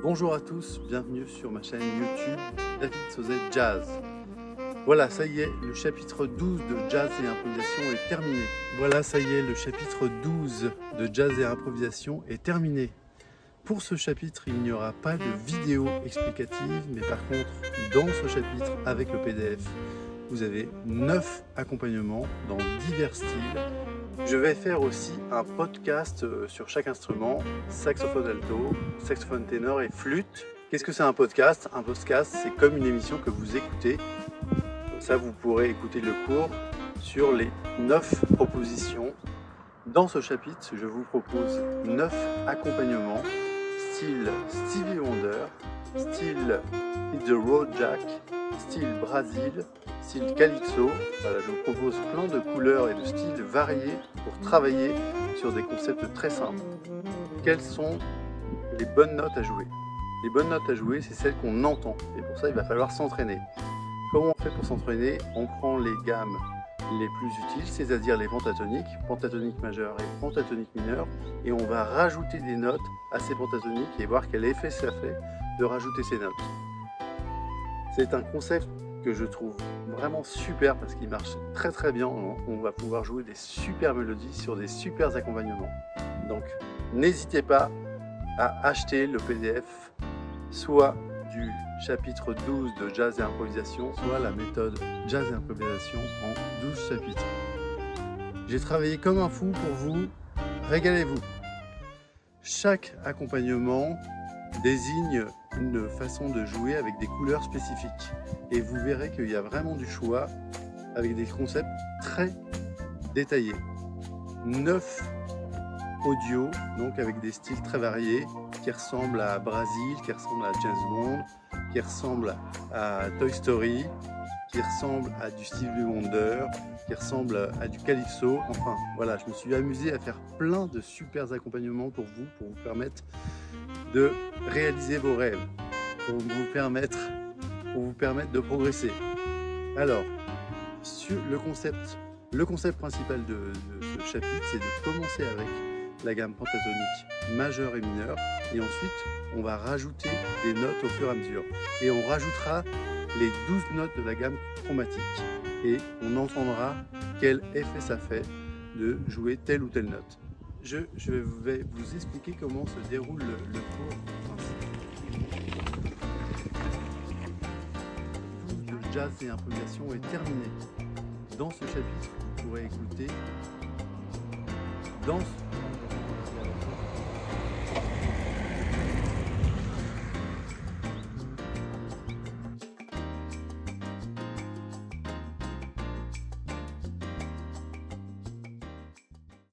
Bonjour à tous, bienvenue sur ma chaîne YouTube David Sauzet Jazz. Voilà, ça y est, le chapitre 12 de Jazz et Improvisation est terminé. Voilà, ça y est, le chapitre 12 de Jazz et Improvisation est terminé. Pour ce chapitre, il n'y aura pas de vidéo explicative, mais par contre, dans ce chapitre, avec le PDF, vous avez 9 accompagnements dans divers styles. Je vais faire aussi un podcast sur chaque instrument, saxophone alto, saxophone ténor et flûte. Qu'est-ce que c'est un podcast? Un podcast, c'est comme une émission que vous écoutez. Comme ça, vous pourrez écouter le cours sur les 9 propositions. Dans ce chapitre, je vous propose 9 accompagnements, style Stevie Wonder, style Hit the Road Jack, style Brazil, style Calypso. Voilà, je vous propose plein de couleurs et de styles variés pour travailler sur des concepts très simples. Quelles sont les bonnes notes à jouer? Les bonnes notes à jouer, c'est celles qu'on entend. Et pour ça, il va falloir s'entraîner. Comment on fait pour s'entraîner? On prend les gammes les plus utiles, c'est-à-dire les pentatoniques majeures et pentatoniques mineures, et on va rajouter des notes à ces pentatoniques et voir quel effet ça fait de rajouter ces notes. C'est un concept que je trouve vraiment super parce qu'il marche très très bien. On va pouvoir jouer des super mélodies sur des super accompagnements. Donc n'hésitez pas à acheter le PDF soit du chapitre 12 de Jazz et Improvisation, soit la méthode Jazz et Improvisation en 12 chapitres. J'ai travaillé comme un fou pour vous, régalez-vous. Chaque accompagnement désigne une façon de jouer avec des couleurs spécifiques. Et vous verrez qu'il y a vraiment du choix avec des concepts très détaillés. 9 audios, donc avec des styles très variés, qui ressemblent à Brazil, qui ressemblent à James Bond, qui ressemblent à Toy Story, qui ressemblent à du Stevie Wonder, qui ressemblent à du Calypso. Enfin, voilà, je me suis amusé à faire plein de super accompagnements pour vous permettre de réaliser vos rêves, pour vous permettre de progresser. Alors, sur le concept principal de ce chapitre, c'est de commencer avec la gamme pentatonique majeure et mineure, et ensuite on va rajouter des notes au fur et à mesure, et on rajoutera les 12 notes de la gamme chromatique, et on entendra quel effet ça fait de jouer telle ou telle note. Je vais vous expliquer comment se déroule le cours de Jazz et Improvisation est terminé. Dans ce chapitre, vous pourrez écouter Danse